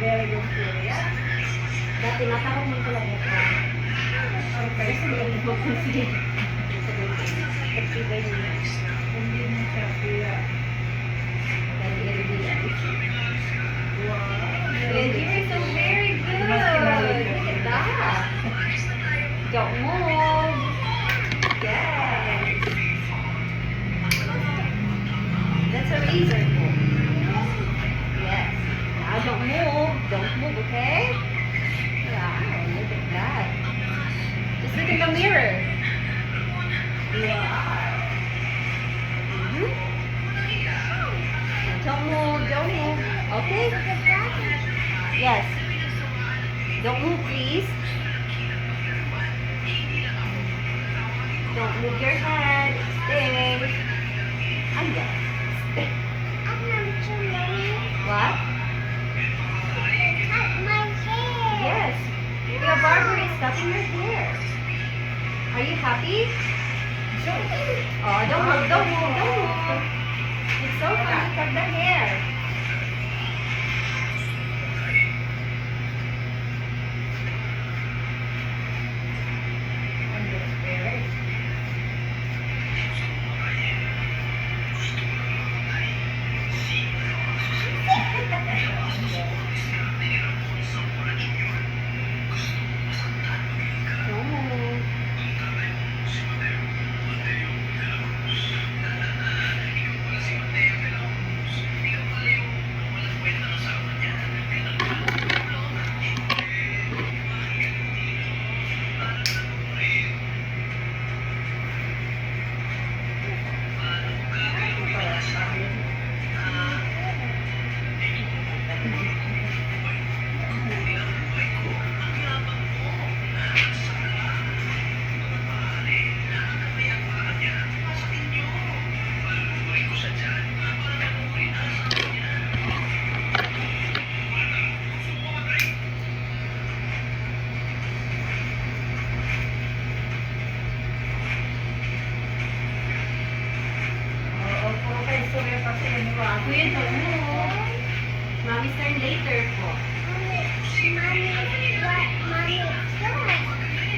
Very good Julia. Dati natakot mo talaga ito. Okay, so hindi mo consider. Activate niya. Hindi mo siya kaya. Dahil i-reveal. Wow. You're so very good. Look at that. Don't move. Yes. That's a razor book. Yes. Now don't move. Don't move, okay? Wow, look at that. Just look in the mirror. Wow. Don't move. Don't move. Okay? Yes. Don't move, please. Don't move your head. Stay. Ayan. Stay. What? Yes. Your barber is cutting your hair. Are you happy? Oh, don't move, don't move, don't move. It's so fun to cut the hair. Don't move. Kuya, don't move. Mommy's turn later po.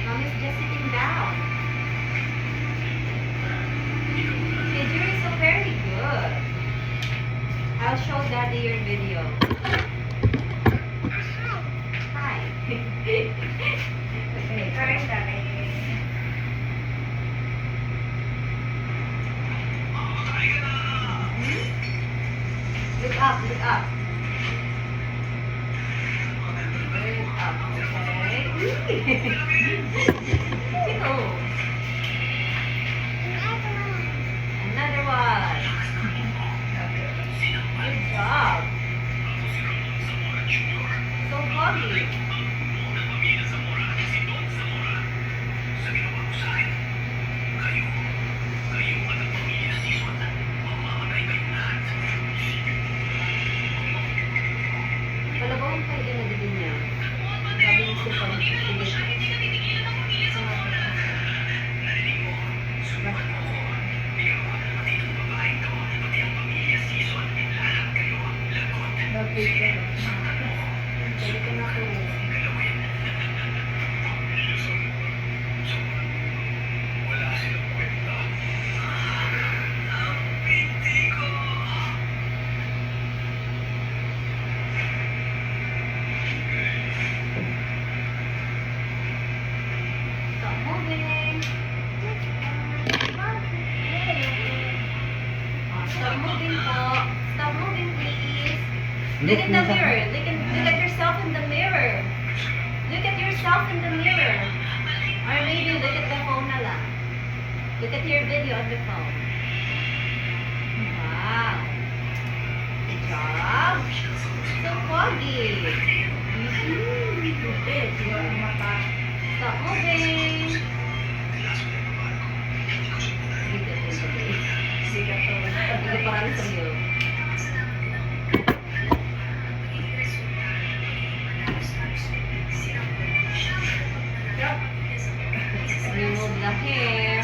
Mommy's just sitting down. Okay, you're so very good. I'll show Daddy your video. Hi. Okay, Hi, Daddy. look up, look up. Look up, okay? Cute. Another one. Good job. So foggy. Palabawin kayo din na din niya. Sabi niya sa pag-tigil. Bakit ka? Pwede ka na po. Stop moving. Stop moving po. Stop moving, please. Look in the mirror. Look at yourself in the mirror. Look at yourself in the mirror. Or maybe look at the phone na lang. Look at your video on the phone. Wow. Good job. So foggy. Stop moving. Hindi parang sa'yo. Remove the hair.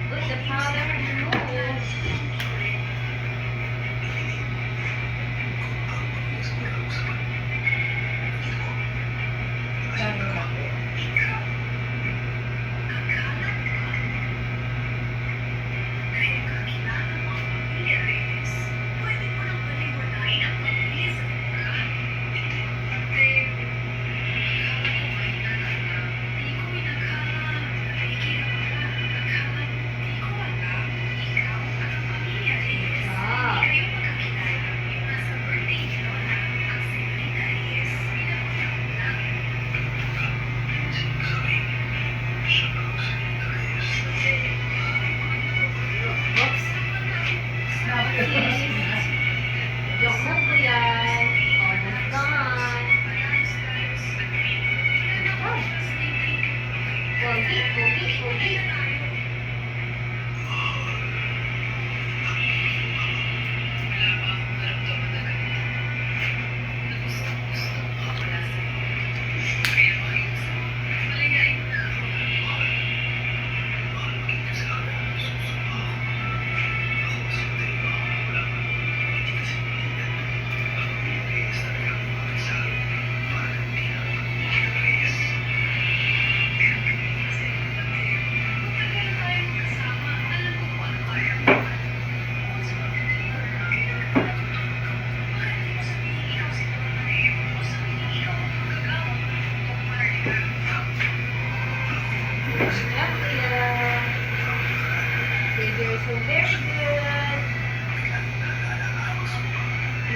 Put the powder and remove.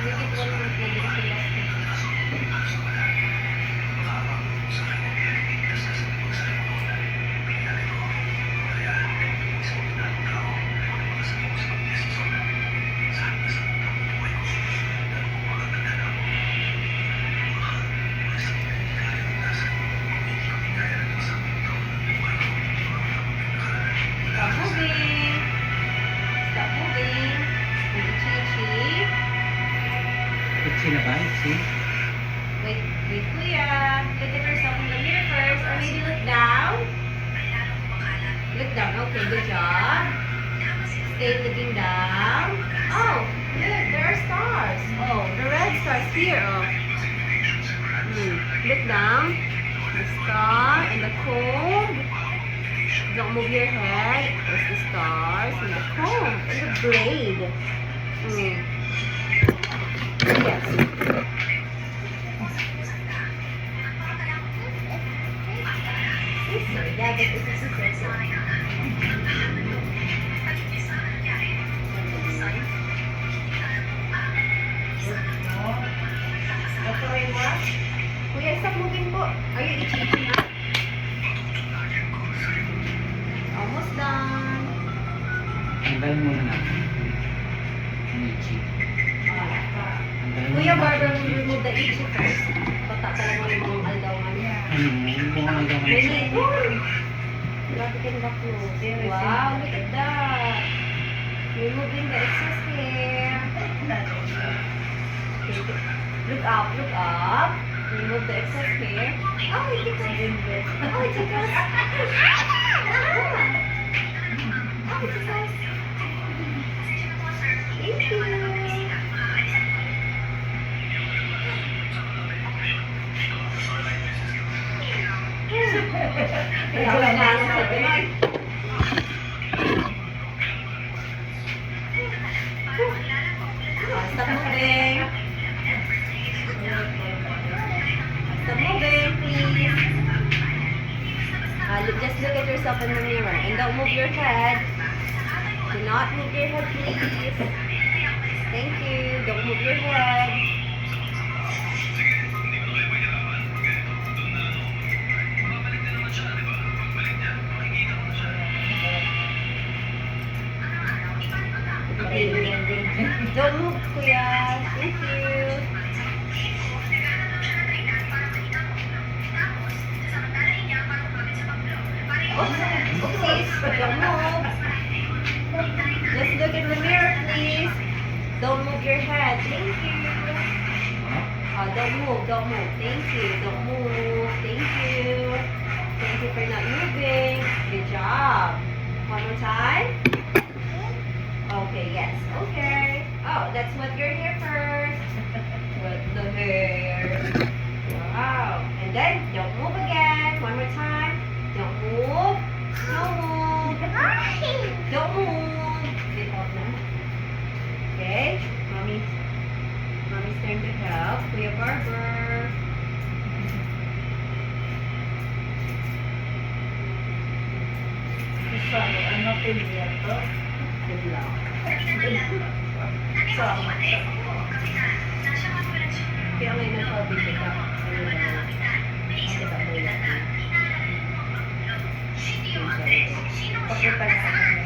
Make it one more thing. It's the last thing. Stop moving. Stop moving. Itchy. Itchy na ba? Itchy? Wait, kuya. Look at yourself in the mirror first. Or maybe look down. Look down. Okay, good job. Stay looking down. Oh, look, there are stars. Oh, the red stars here. Oh. Look down. The star and the comb. Don't move your head. There's the stars and the comb and the braid. Yes. Scissor. Yeah, this is a scissor. Natuloy mo? Kuya, stop moving po. Are you itchy na? Almost done. Tanggalin muna natin. Ang itchy. Tanggalin Kuya, muna Barbara, natin. remove the itchy first. Tatatalan mo yung mga aldawan niya. Yung mga hanggang Really? Grabe ka na close. Wow, look at that. Removing the excess hair. Okay, look up, look up. Remove the excess hair. Oh, it's because... Oh, it's because... Oh, it's because... Thank you. Kaya wala na lang sa Pinoy. Stop moving. Stop moving, please. Just look at yourself in the mirror and don't move your head. Do not move your head, please. Thank you. Don't move your head. Don't move, kuya. Thank you. Oopsies. Don't move. Just look in the mirror, please. Don't move your head. Thank you. Don't move. Don't move. Thank you. Don't move. Thank you. Thank you for not moving. Good job. One more time. Okay, yes. Okay. Oh, that's what your hair first. With the hair. Wow. And then, don't move again. One more time. Don't move. Don't move. Don't move. Get off now. Okay. Mommy's turn to help. Kuya Barber. Ano pinili ito? Good luck. Kaya may nagpabili ka. Pakita na sa kanya.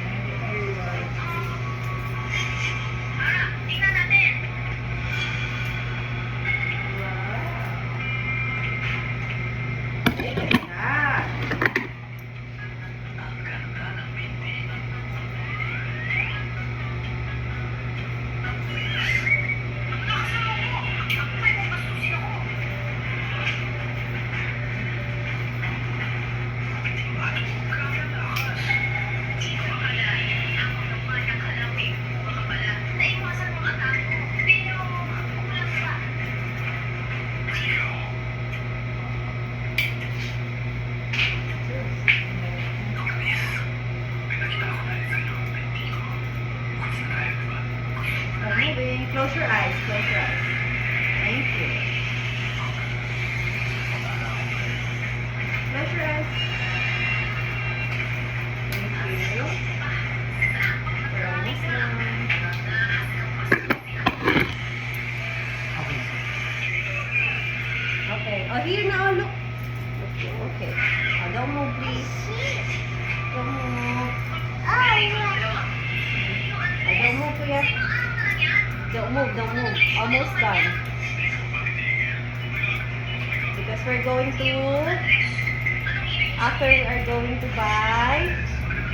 Moving. Close your eyes. Close your eyes. Thank you. Close your eyes. Thank you. We're almost done. here na, oh, look. Okay, okay. Don't move, please. Don't move. Don't move, kuya. Don't move, don't move. Almost done. Because we're going to, after we are going to buy,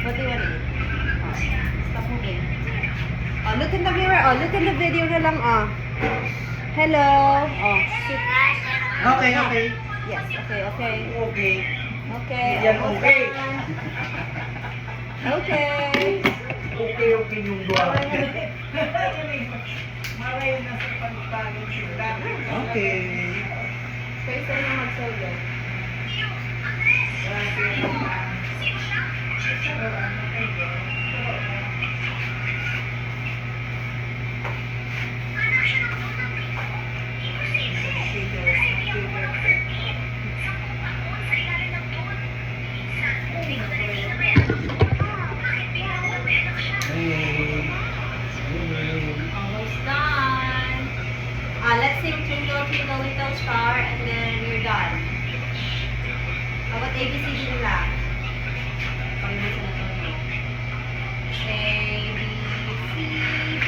what do you want to eat? Oh, stop moving. Oh, look in the mirror. Oh, look in the video na lang. Oh. Hello. Oh, sit. Okay, okay. Yes, okay, okay. Okay. Okay. Yan, almost okay. done. Okay. Okay, okay yung dua. Maray na sa pagpagod sila. Okay. First time na mag-solo. Hey. Almost done. Let's sing Twinkle Twinkle Little Star and then you're done. How about ABCD na lang? Pag-ibig na ito. A, B, C, D,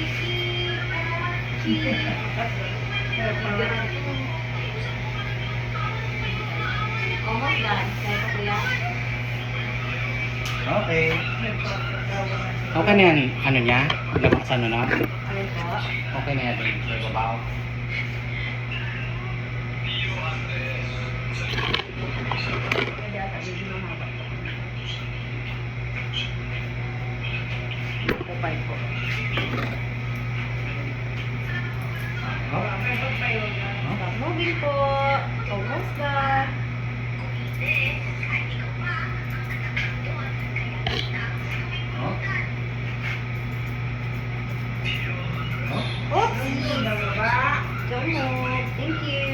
E, F, G. Almost done. Kaya pa kuya? Okay. Okay na yan. Ano niya? Labas ano na? Ayun po. Okay na yan. May babaw. Kaya ata, medyo mahaba. Kupay po. Oh. Stop moving po. Almost done. Oh. Oh. Oops! Don't move. Thank you.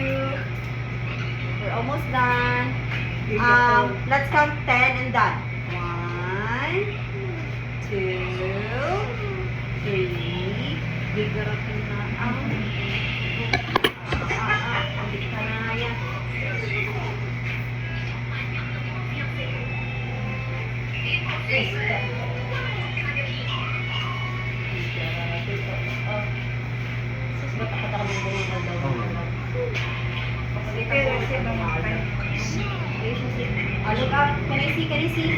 We're almost done. Let's count 10 and done. 1, 2, 3. Bigaratin na ang abit ka na yan. Sus, ba't ako kami ganyan daw? Look up. Can I see? Can I see?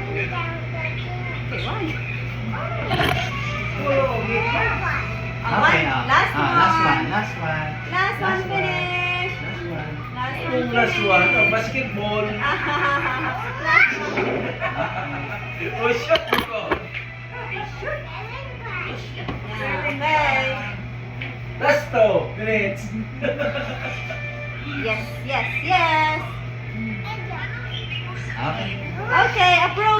Okay, one. Okay, Last one. Last one. Last one. Last one, finish. Last one. Last one. Yung last one, oh, basketball. Last one. Oh, shot ko. Yeah, okay. Last 2 minutes. Yes, yes, yes. Okay. Okay, approve.